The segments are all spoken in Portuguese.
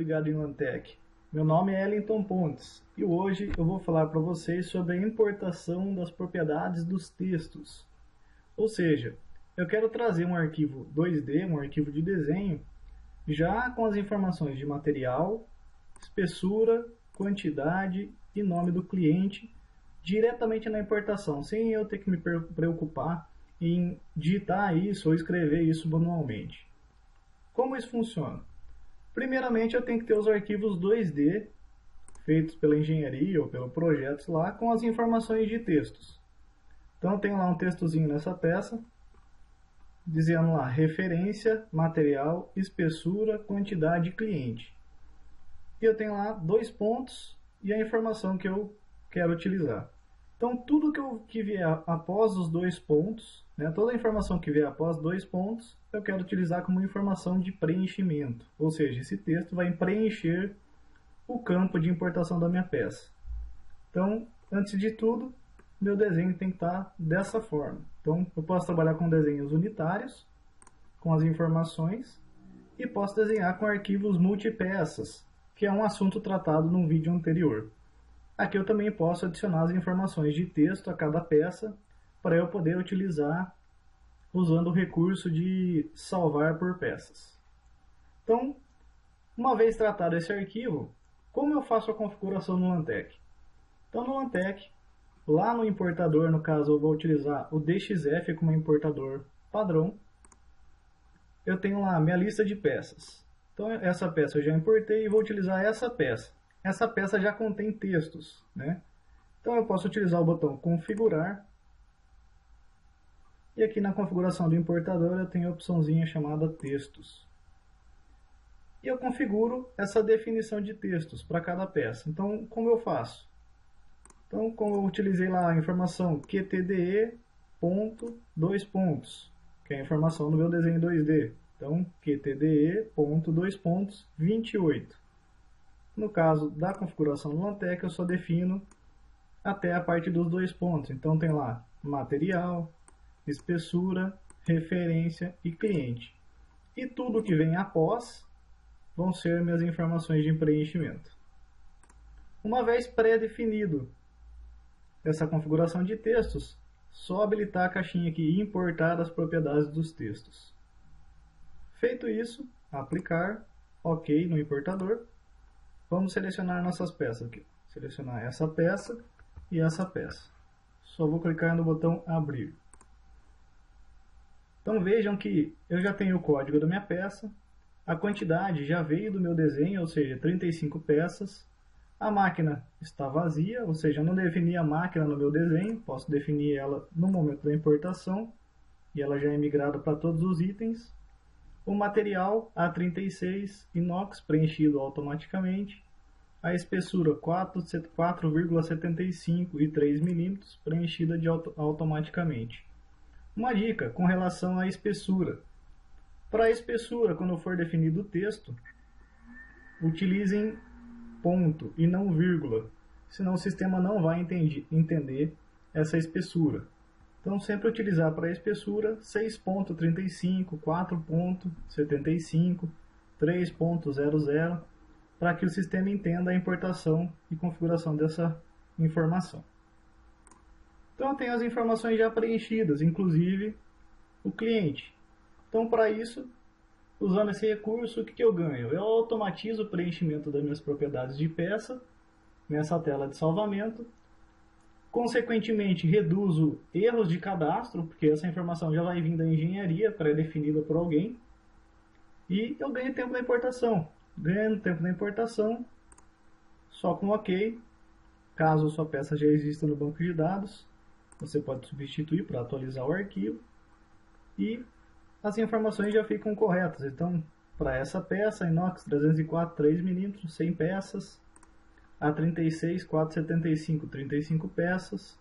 ligado em Lantec. Meu nome é Ellington Pontes e hoje eu vou falar para vocês sobre a importação das propriedades dos textos. Ou seja, eu quero trazer um arquivo 2D, um arquivo de desenho, já com as informações de material, espessura, quantidade e nome do cliente diretamente na importação, sem eu ter que me preocupar em digitar isso ou escrever isso manualmente. Como isso funciona? Primeiramente eu tenho que ter os arquivos 2D feitos pela engenharia ou pelo projeto lá com as informações de textos. Então eu tenho lá um textozinho nessa peça dizendo lá referência, material, espessura, quantidade e cliente. E eu tenho lá 2 pontos e a informação que eu quero utilizar. Então tudo que vier após os 2 pontos, toda a informação que vier após 2 pontos, eu quero utilizar como informação de preenchimento. Ou seja, esse texto vai preencher o campo de importação da minha peça. Então, antes de tudo, meu desenho tem que estar dessa forma. Então, eu posso trabalhar com desenhos unitários, com as informações, e posso desenhar com arquivos multipeças, que é um assunto tratado num vídeo anterior. Aqui eu também posso adicionar as informações de texto a cada peça, para eu poder utilizar usando o recurso de salvar por peças. Então, uma vez tratado esse arquivo, como eu faço a configuração no Lantec? Então no Lantec, lá no importador, no caso eu vou utilizar o DXF como importador padrão, eu tenho lá a minha lista de peças. Então essa peça eu já importei e vou utilizar essa peça. Essa peça já contém textos, Então eu posso utilizar o botão configurar. E aqui na configuração do importador eu tenho a opçãozinha chamada textos. E eu configuro essa definição de textos para cada peça. Então como eu faço? Então como eu utilizei lá a informação QTDE ponto 2 pontos, que é a informação do meu desenho 2D. Então QTDE ponto 2 pontos 28. No caso da configuração do Lantec eu só defino até a parte dos 2 pontos. Então tem lá material, espessura, referência e cliente. E tudo que vem após vão ser minhas informações de preenchimento. Uma vez pré-definido essa configuração de textos, só habilitar a caixinha aqui e importar as propriedades dos textos. Feito isso, aplicar, OK no importador. Vamos selecionar nossas peças aqui. Selecionar essa peça e essa peça. Só vou clicar no botão abrir. Então vejam que eu já tenho o código da minha peça, a quantidade já veio do meu desenho, ou seja, 35 peças. A máquina está vazia, ou seja, eu não defini a máquina no meu desenho, posso definir ela no momento da importação, e ela já é migrada para todos os itens. O material A36 inox preenchido automaticamente. A espessura 4,75 e 3 mm preenchida automaticamente. Uma dica com relação à espessura. Para a espessura, quando for definido o texto, utilizem ponto e não vírgula, senão o sistema não vai entender essa espessura. Então sempre utilizar para a espessura 6.35, 4.75, 3.00, para que o sistema entenda a importação e configuração dessa informação. Então eu tenho as informações já preenchidas, inclusive o cliente. Então para isso, usando esse recurso, o que eu ganho? Eu automatizo o preenchimento das minhas propriedades de peça nessa tela de salvamento. Consequentemente, reduzo erros de cadastro, porque essa informação já vai vir da engenharia, pré-definida por alguém. E eu ganho tempo da importação. Ganhando tempo da importação, só com OK. Caso sua peça já exista no banco de dados, você pode substituir para atualizar o arquivo. E as informações já ficam corretas. Então, para essa peça, inox 304, 3 mm, 100 peças. A36, 4,75, 35 peças.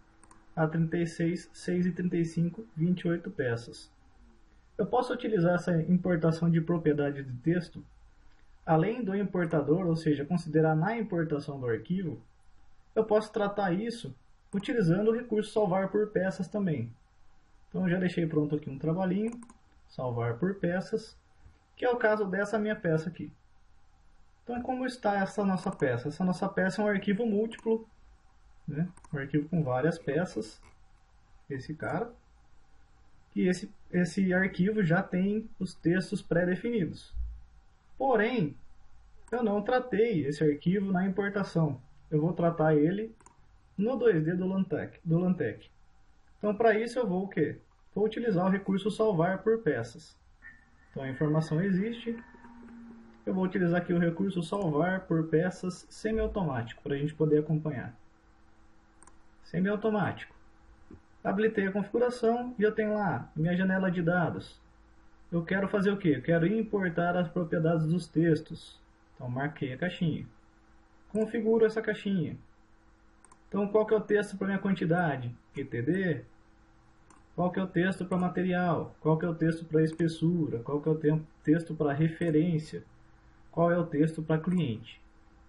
A36, 6,35, 28 peças. Eu posso utilizar essa importação de propriedade de texto, além do importador, ou seja, considerar na importação do arquivo, eu posso tratar isso utilizando o recurso salvar por peças também. Então eu já deixei pronto aqui um trabalhinho, salvar por peças, que é o caso dessa minha peça aqui. Então, como está essa nossa peça? Essa nossa peça é um arquivo múltiplo, né? Um arquivo com várias peças, esse cara. E esse arquivo já tem os textos pré-definidos. Porém, eu não tratei esse arquivo na importação. Eu vou tratar ele no 2D do Lantec. Então, para isso, eu vou o quê? Vou utilizar o recurso salvar por peças. Então, a informação existe. Eu vou utilizar aqui o recurso salvar por peças semiautomático, para a gente poder acompanhar. Semiautomático. Habilitei a configuração e eu tenho lá minha janela de dados. Eu quero fazer o quê? Eu quero importar as propriedades dos textos. Então, marquei a caixinha. Configuro essa caixinha. Então, qual que é o texto para minha quantidade? QTD. Qual que é o texto para material? Qual que é o texto para espessura? Qual que é o texto para referência? Qual é o texto para cliente?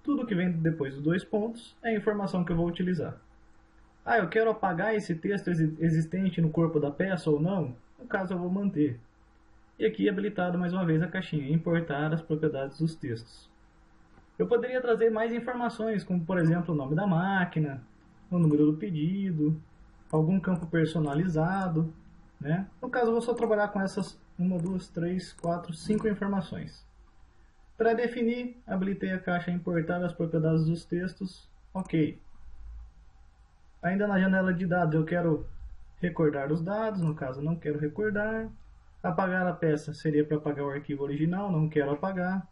Tudo que vem depois dos 2 pontos é a informação que eu vou utilizar. Ah, eu quero apagar esse texto existente no corpo da peça ou não? No caso, eu vou manter. E aqui habilitado mais uma vez a caixinha, importar as propriedades dos textos. Eu poderia trazer mais informações, como por exemplo o nome da máquina, o número do pedido, algum campo personalizado, né? No caso, eu vou só trabalhar com essas 1, 2, 3, 4, 5 informações. Para definir, habilitei a caixa importar as propriedades dos textos, ok. Ainda na janela de dados eu quero recordar os dados, no caso não quero recordar. Apagar a peça seria para apagar o arquivo original, não quero apagar.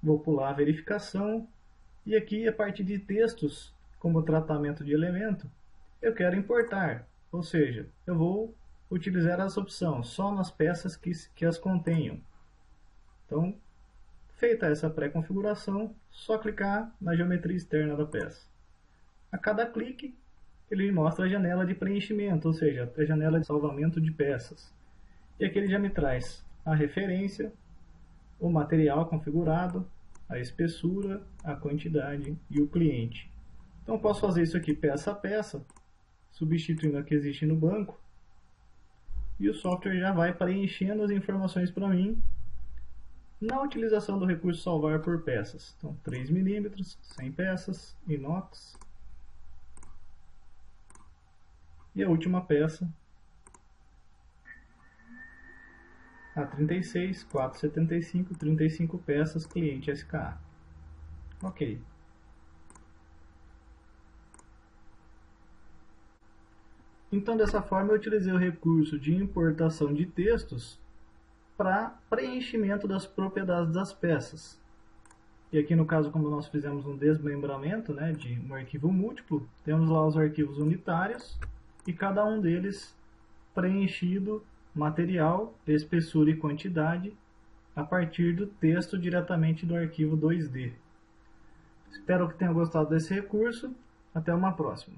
Vou pular a verificação. E aqui a parte de textos, como tratamento de elemento, eu quero importar. Ou seja, eu vou utilizar essa opção só nas peças que as contenham. Então, feita essa pré-configuração, só clicar na geometria externa da peça. A cada clique, ele mostra a janela de preenchimento, ou seja, a janela de salvamento de peças. E aqui ele já me traz a referência, o material configurado, a espessura, a quantidade e o cliente. Então eu posso fazer isso aqui peça a peça, substituindo a que existe no banco, e o software já vai preenchendo as informações para mim na utilização do recurso salvar por peças. Então 3 mm, 100 peças, inox. E a última peça, a 36, 475, 35 peças, cliente SKA. Ok. Então, dessa forma, eu utilizei o recurso de importação de textos para preenchimento das propriedades das peças. E aqui, no caso, como nós fizemos um desmembramento, né, de um arquivo múltiplo, temos lá os arquivos unitários e cada um deles preenchido material, espessura e quantidade a partir do texto diretamente do arquivo 2D. Espero que tenham gostado desse recurso. Até uma próxima.